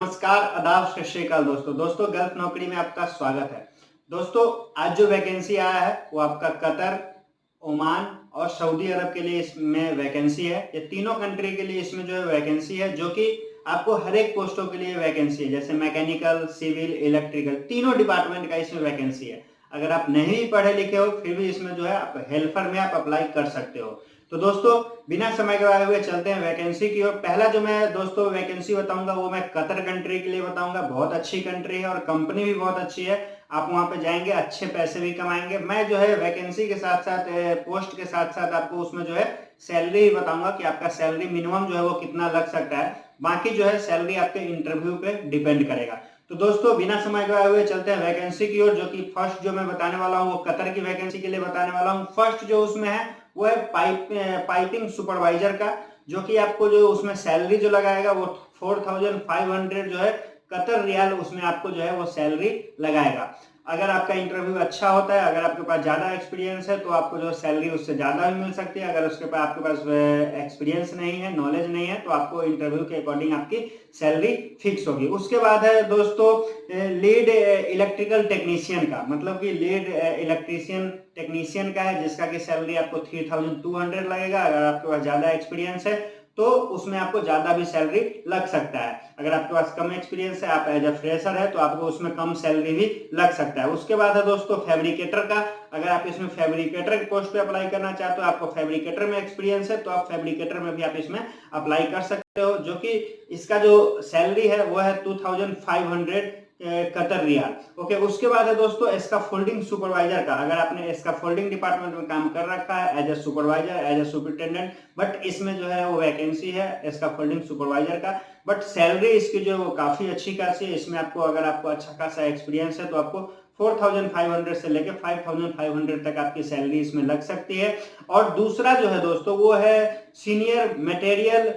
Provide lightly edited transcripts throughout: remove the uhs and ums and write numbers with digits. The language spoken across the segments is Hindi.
नमस्कार, आदाब, सत श्री अकाल दोस्तों गल्फ नौकरी में आपका स्वागत है। दोस्तों आज जो वैकेंसी आया है वो आपका कतर, ओमान और सऊदी अरब के लिए इसमें वैकेंसी है। ये तीनों कंट्री के लिए इसमें जो है वैकेंसी है, जो कि आपको हर एक पोस्टों के लिए वैकेंसी है, जैसे मैकेनिकल, सिविल, इलेक्ट्रिकल, तीनों डिपार्टमेंट का इसमें वैकेंसी है। अगर आप नहीं भी पढ़े लिखे हो फिर भी इसमें जो है आप हेल्पर में आप अप्लाई कर सकते हो। तो दोस्तों बिना समय गवाए हुए चलते हैं वैकेंसी की ओर। पहला जो मैं दोस्तों वैकेंसी बताऊंगा वो मैं कतर कंट्री के लिए बताऊंगा। बहुत अच्छी कंट्री है और कंपनी भी बहुत अच्छी है। आप वहां पे जाएंगे, अच्छे पैसे भी कमाएंगे। मैं जो है वैकेंसी के साथ साथ पोस्ट के साथ साथ आपको उसमें जो है सैलरी भी बताऊंगा कि आपका सैलरी मिनिमम जो है वो कितना लग सकता है। बाकी जो है सैलरी आपके इंटरव्यू पे डिपेंड करेगा। तो दोस्तों बिना समय गवाए हुए चलते हैं वैकेंसी की ओर, जो कि फर्स्ट जो मैं बताने वाला हूँ वो कतर की वैकेंसी के लिए बताने वाला हूँ। फर्स्ट जो उसमें है वो है पाइपिंग सुपरवाइजर का, जो कि आपको जो उसमें सैलरी जो लगाएगा वो 4500 जो है कतर रियाल उसमें आपको जो है वो सैलरी लगाएगा। अगर आपका इंटरव्यू अच्छा होता है, अगर आपके पास ज्यादा एक्सपीरियंस है तो आपको जो सैलरी उससे ज्यादा भी मिल सकती है। अगर आपके पास एक्सपीरियंस नहीं है, नॉलेज नहीं है, तो आपको इंटरव्यू के अकॉर्डिंग आपकी सैलरी फिक्स होगी। उसके बाद है दोस्तों लीड इलेक्ट्रिकल टेक्नीशियन का, मतलब कि लीड इलेक्ट्रीशियन टेक्नीशियन का है, जिसका की सैलरी आपको 3200 लगेगा। अगर आपके पास ज्यादा एक्सपीरियंस है तो उसमें आपको ज्यादा भी सैलरी लग सकता है। अगर आपके पास कम एक्सपीरियंस है, आप एज अ फ्रेशर है, तो आपको उसमें कम सैलरी भी लग सकता है। उसके बाद है दोस्तों फैब्रिकेटर का। अगर आप इसमें फैब्रिकेटर के पोस्ट पे अप्लाई करना चाहते हो, आपको फैब्रिकेटर में एक्सपीरियंस है, तो आप फैब्रिकेटर में भी आप इसमें अप्लाई कर सकते हो, जो कि इसका जो सैलरी है वो है 2500 कतर रियाल। ओके, उसके बाद है दोस्तों इसका फोल्डिंग सुपरवाइजर का। अगर आपने इसका फोल्डिंग डिपार्टमेंट में काम कर रखा है as a supervisor, as a superintendent, but इसमें जो है वो वैकेंसी है इसका फोल्डिंग सुपरवाइजर का। बट सैलरी इसकी जो है वो काफी अच्छी खासी है। इसमें आपको अगर आपको अच्छा खासा एक्सपीरियंस है तो आपको 4500 से लेकर 5500 तक आपकी सैलरी इसमें लग सकती है। और दूसरा जो है दोस्तों वो है सीनियर मटेरियल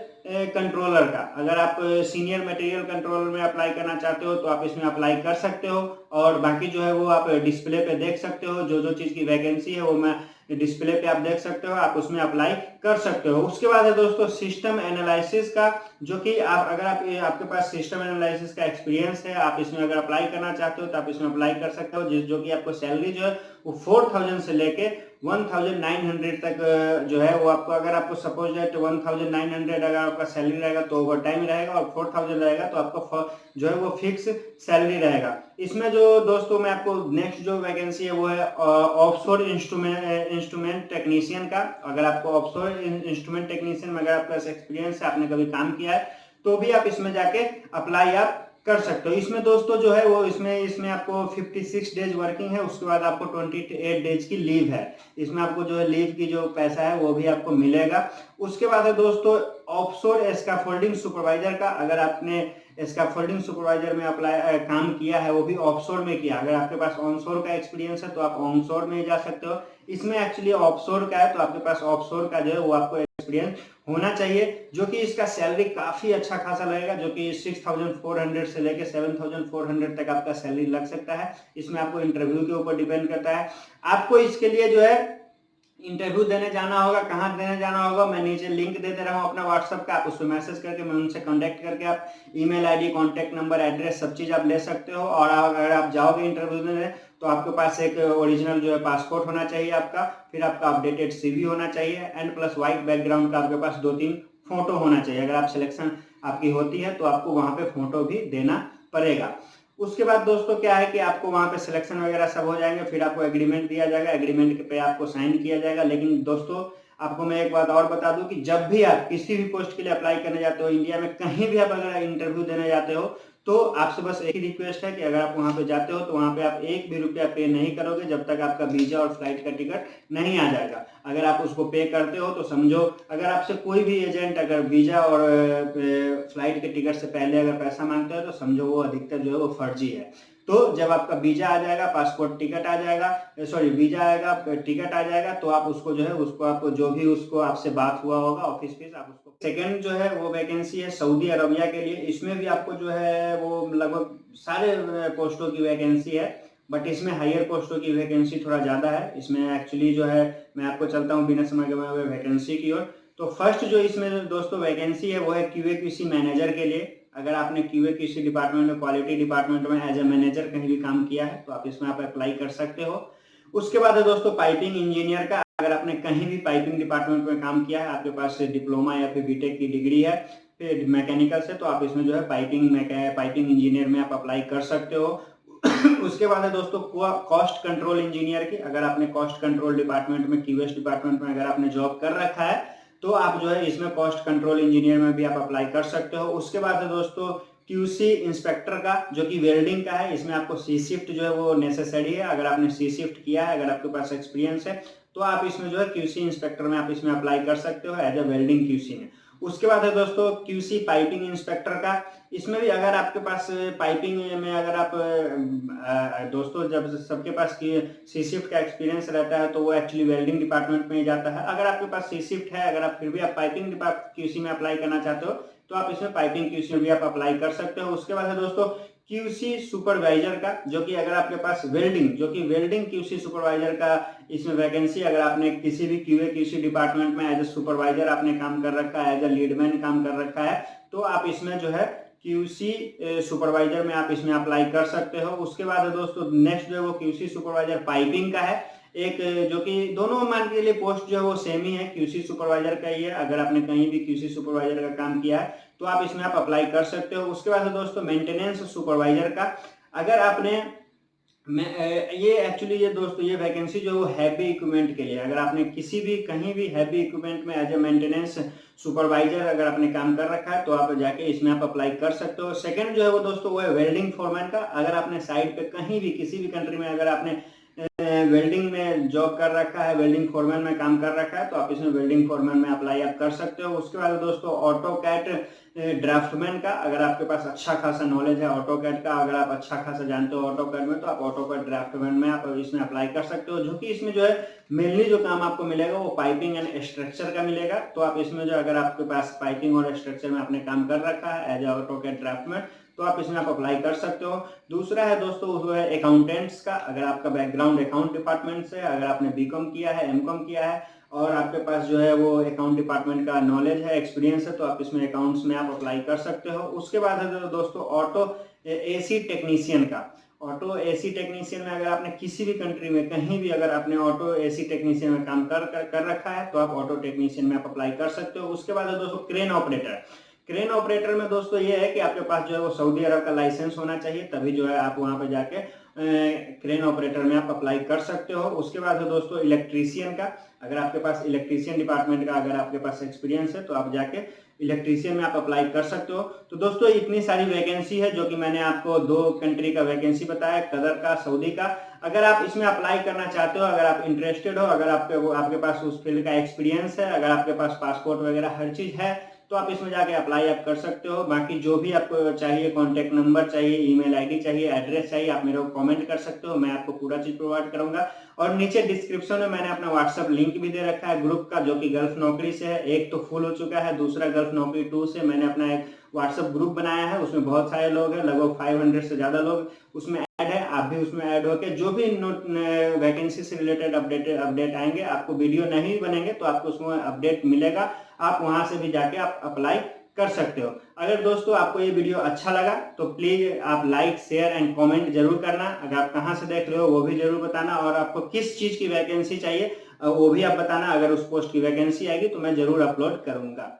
कंट्रोलर का। अगर आप सीनियर मटेरियल कंट्रोलर में अप्लाई करना चाहते हो तो आप इसमें अप्लाई कर सकते हो। और बाकी जो है वो आप डिस्प्ले पे देख सकते हो, जो जो चीज की वैकेंसी है वो मैं डिस्प्ले पे आप देख सकते हो, आप उसमें अप्लाई कर सकते हो। उसके बाद है दोस्तों सिस्टम एनालिसिस का, जो कि आप अगर आपके पास सिस्टम एनालिसिस का एक्सपीरियंस है, आप इसमें अगर अप्लाई करना चाहते हो तो आप इसमें अप्लाई कर सकते हो। जो कि आपको सैलरी जो है वो 4000 से लेके 1900 तक जो है वो आपको, अगर आपको सपोज दैट 1900 अगर आपका सैलरी रहेगा तो ओवर टाइम रहेगा, और 4000 रहेगा तो आपको जो है वो फिक्स सैलरी रहेगा। इसमें जो दोस्तों मैं आपको नेक्स्ट जो वैकेंसी है वो है ऑफशोर इंस्ट्रूमेंट टेक्नीशियन का। अगर आपको ऑफशोर इंस्ट्रूमेंट टेक्नीशियन में अगर आपका एक्सपीरियंस है, आपने कभी काम किया है, तो भी आप इसमें जाके अप्लाई आप कर सकते हो। इसमें दोस्तों जो है वो इसमें आपको 56 डेज वर्किंग है। उसके बाद आपको 28 डेज की लीव है। इसमें आपको जो है लीव की जो पैसा है वो भी आपको मिलेगा। उसके बाद है दोस्तों ऑफशोर स्कैफोल्डिंग सुपरवाइजर का। अगर आपने स्कैफोल्डिंग सुपरवाइजर में अप्लाई काम किया है, वो भी ऑफशोर में किया, अगर आपके पास ऑनशोर का एक्सपीरियंस है तो आप ऑनशोर में जा सकते हो। इसमें एक्चुअली ऑफशोर का है, तो आपके पास ऑफशोर का जो है वो आपको एक्सपीरियंस होना चाहिए, जो कि इसका सैलरी काफी अच्छा खासा लगेगा, जो कि 6400 से लेके 7400 तक आपका सैलरी लग सकता है। इसमें आपको इंटरव्यू के ऊपर डिपेंड करता है। आपको इसके लिए जो है इंटरव्यू देने जाना होगा। कहाँ देने जाना होगा, मैं नीचे लिंक दे दे रहा हूँ अपना व्हाट्सएप का, आप उस पर मैसेज करके मैं उनसे कांटेक्ट करके आप email ID, contact number, address, सब चीज आप ले सकते हो। और अगर आप जाओगे इंटरव्यू देने तो आपके पास एक ओरिजिनल जो है पासपोर्ट होना चाहिए आपका, फिर आपका अपडेटेड सीवी होना चाहिए, एंड प्लस व्हाइट बैकग्राउंड का आपके पास 2-3 फोटो होना चाहिए। अगर आप सिलेक्शन आपकी होती है तो आपको वहां पे फोटो भी देना पड़ेगा। उसके बाद दोस्तों क्या है कि आपको वहां पे सिलेक्शन वगैरह सब हो जाएंगे, फिर आपको एग्रीमेंट दिया जाएगा, एग्रीमेंट पे आपको साइन किया जाएगा। लेकिन दोस्तों आपको मैं एक बात और बता दूं कि जब भी आप किसी भी पोस्ट के लिए अप्लाई करने जाते हो इंडिया में, कहीं भी आप अगर इंटरव्यू देने जाते हो, तो आपसे बस एक ही रिक्वेस्ट है कि अगर आप वहां पे जाते हो तो वहां पे आप 1 भी रुपया पे नहीं करोगे जब तक आपका वीजा और फ्लाइट का टिकट नहीं आ जाएगा। अगर आप उसको पे करते हो तो समझो, अगर आपसे कोई भी एजेंट अगर वीजा और फ्लाइट के टिकट से पहले अगर पैसा मांगता है तो समझो वो अधिकतर जो है वो फर्जी है। तो जब आपका वीजा आ जाएगा, पासपोर्ट टिकट आ जाएगा, सॉरी वीजा आएगा, टिकट आ जाएगा, तो आप उसको जो है उसको आपको जो भी उसको आपसे बात हुआ होगा ऑफिस फीस आप उसको। सेकंड जो है वो वैकेंसी है सऊदी अरबिया के लिए। इसमें भी आपको जो है वो लगभग सारे पोस्टों की वैकेंसी है, बट इसमें हायर पोस्टों की वैकेंसी थोड़ा ज्यादा है। इसमें एक्चुअली जो है मैं आपको चलता हूँ बिना समय गवाए हुए वैकेंसी की ओर। तो फर्स्ट जो इसमें दोस्तों वैकेंसी है वो है क्यूए क्यूसी मैनेजर के लिए। अगर आपने क्यूए किसी डिपार्टमेंट में, क्वालिटी डिपार्टमेंट में एज ए मैनेजर कहीं भी काम किया है तो आप इसमें आप अप्लाई कर सकते हो। उसके बाद है दोस्तों पाइपिंग इंजीनियर का, अगर आपने कहीं भी पाइपिंग डिपार्टमेंट में काम किया है, आपके पास डिप्लोमा या फिर बीटेक की डिग्री है फिर मैकेनिकल से, तो आप इसमें जो है पाइपिंग इंजीनियर में आप अप्लाई कर सकते हो। उसके बाद है दोस्तों कॉस्ट कंट्रोल इंजीनियर की, अगर आपने कॉस्ट कंट्रोल डिपार्टमेंट में, क्यूएस डिपार्टमेंट में अगर आपने जॉब कर रखा है तो आप जो है इसमें कॉस्ट कंट्रोल इंजीनियर में भी आप अप्लाई कर सकते हो। उसके बाद है दोस्तों क्यूसी इंस्पेक्टर का, जो कि वेल्डिंग का है, इसमें आपको सी शिफ्ट जो है वो नेसेसरी है। अगर आपने सी शिफ्ट किया है, अगर आपके पास एक्सपीरियंस है तो आप इसमें जो है क्यूसी इंस्पेक्टर में आप इसमें अप्लाई कर सकते हो एज ए वेल्डिंग क्यूसी में। उसके बाद है दोस्तों क्यूसी पाइपिंग इंस्पेक्टर का, इसमें भी अगर आपके पास पाइपिंग में अगर आप दोस्तों जब सबके पास सी शिफ्ट का एक्सपीरियंस रहता है तो वो एक्चुअली वेल्डिंग डिपार्टमेंट में ही जाता है। अगर आपके पास सी शिफ्ट है, अगर आप फिर भी आप पाइपिंग क्यूसी में अप्लाई करना चाहते हो तो आप इसमें पाइपिंग क्यूसी में भी आप अप्लाई कर सकते हो। उसके बाद है दोस्तों क्यूसी सुपरवाइजर का, जो कि अगर आपके पास वेल्डिंग क्यूसी सुपरवाइजर का इसमें वैकेंसी, अगर आपने किसी भी क्यूए क्यूसी डिपार्टमेंट में एज ए सुपरवाइजर आपने काम कर रखा है, एज ए लीडमैन काम कर रखा है, तो आप इसमें जो है क्यूसी सुपरवाइजर में आप इसमें अप्लाई कर सकते हो। उसके बाद दोस्तों नेक्स्ट जो है वो क्यूसी सुपरवाइजर पाइपिंग का है, एक जो कि दोनों मान के लिए पोस्ट जो है वो सेम ही है, क्यूसी सुपरवाइजर का ही है। अगर आपने कहीं भी क्यूसी सुपरवाइजर का काम किया है तो आप इसमें आप अप्लाई कर सकते हो। उसके बाद दोस्तों मेंटेनेंस सुपरवाइजर का, अगर आपने ये एक्चुअली ये दोस्तों ये वैकेंसी जो है हैवी इक्विपमेंट के लिए, अगर आपने किसी भी कहीं भी हैवी इक्विपमेंट में एज ए मेंटेनेंस सुपरवाइजर अगर आपने काम कर रखा है तो आप जाके इसमें आप अप्लाई कर सकते हो। सेकंड जो है वो दोस्तों वो है वेल्डिंग फोरमैन का, अगर आपने साइड पे कहीं भी किसी भी कंट्री में अगर आपने वेल्डिंग में जॉब कर रखा है, वेल्डिंग फोरमैन में काम कर रखा है तो आप इसमें वेल्डिंग फोरमैन में अप्लाई आप कर सकते हो। उसके बाद दोस्तों ऑटो कैट ड्राफ्टमैन का, अगर आपके पास अच्छा खासा नॉलेज है ऑटो कैट का, अगर आप अच्छा खासा जानते हो ऑटो कैट में तो आप ऑटो कैट ड्राफ्टमैन में आप इसमें अप्लाई कर सकते हो। जो कि इसमें जो है मेनली जो काम आपको मिलेगा वो पाइपिंग एंड स्ट्रक्चर का मिलेगा, तो आप इसमें जो अगर आपके पास पाइपिंग और स्ट्रक्चर में आपने काम कर रखा है as a AutoCAD draftsman तो आप इसमें आप अप्लाई कर सकते हो। दूसरा है दोस्तों वो है अकाउंटेंट्स का, अगर आपका बैकग्राउंड अकाउंट डिपार्टमेंट से, अगर आपने बीकॉम किया है, एमकॉम किया है और आपके पास जो है वो अकाउंट डिपार्टमेंट का नॉलेज है, एक्सपीरियंस है, तो आप इसमें अकाउंट्स में आप अप्लाई कर सकते हो। उसके बाद है दोस्तों ऑटो एसी टेक्नीशियन का, ऑटो एसी टेक्नीशियन में अगर आपने किसी भी कंट्री में कहीं भी अगर आपने ऑटो एसी टेक्नीशियन में काम कर रखा है तो आप ऑटो टेक्नीशियन में आप अप्लाई कर सकते हो। उसके बाद है दोस्तों क्रेन ऑपरेटर में दोस्तों ये है कि आपके पास जो है वो सऊदी अरब का लाइसेंस होना चाहिए, तभी जो है आप वहां पे जाके क्रेन ऑपरेटर में आप अप्लाई कर सकते हो। उसके बाद है दोस्तों इलेक्ट्रीशियन का, अगर आपके पास इलेक्ट्रीशियन डिपार्टमेंट का अगर आपके पास एक्सपीरियंस है तो आप जाके इलेक्ट्रीशियन में आप अप्लाई कर सकते हो। तो दोस्तों इतनी सारी वैकेंसी है जो कि मैंने आपको 2 कंट्री का वैकेंसी बताया, कतर का, सऊदी का। अगर आप इसमें अप्लाई करना चाहते हो, अगर आप इंटरेस्टेड हो, अगर आपके पास उस फील्ड का एक्सपीरियंस है, अगर आपके पास पासपोर्ट वगैरह हर चीज है तो आप इसमें जाके अप्लाई आप कर सकते हो। बाकी जो भी आपको चाहिए, कॉन्टैक्ट नंबर चाहिए, ईमेल आईडी चाहिए, एड्रेस चाहिए, आप मेरे को कमेंट कर सकते हो, मैं आपको पूरा चीज प्रोवाइड करूंगा। और नीचे डिस्क्रिप्शन में मैंने अपना व्हाट्सएप लिंक भी दे रखा है ग्रुप का, जो कि गल्फ नौकरी से है, एक तो फुल हो चुका है, दूसरा गल्फ नौकरी 2 से मैंने अपना एक व्हाट्सएप ग्रुप बनाया है, उसमें बहुत सारे लोग हैं, लगभग 500 से ज्यादा लोग उसमें ऐड है। आप भी उसमें ऐड होकर जो भी वैकेंसी से रिलेटेड अपडेट आएंगे, आपको वीडियो नहीं बनेंगे तो आपको उसमें अपडेट मिलेगा, आप वहां से भी जाके आप अप्लाई कर सकते हो। अगर दोस्तों आपको ये वीडियो अच्छा लगा तो प्लीज आप लाइक, शेयर एंड कमेंट जरूर करना। अगर आप कहां से देख रहे हो वो भी जरूर बताना, और आपको किस चीज की वैकेंसी चाहिए वो भी आप बताना। अगर उस पोस्ट की वैकेंसी आएगी तो मैं जरूर अपलोड करूंगा।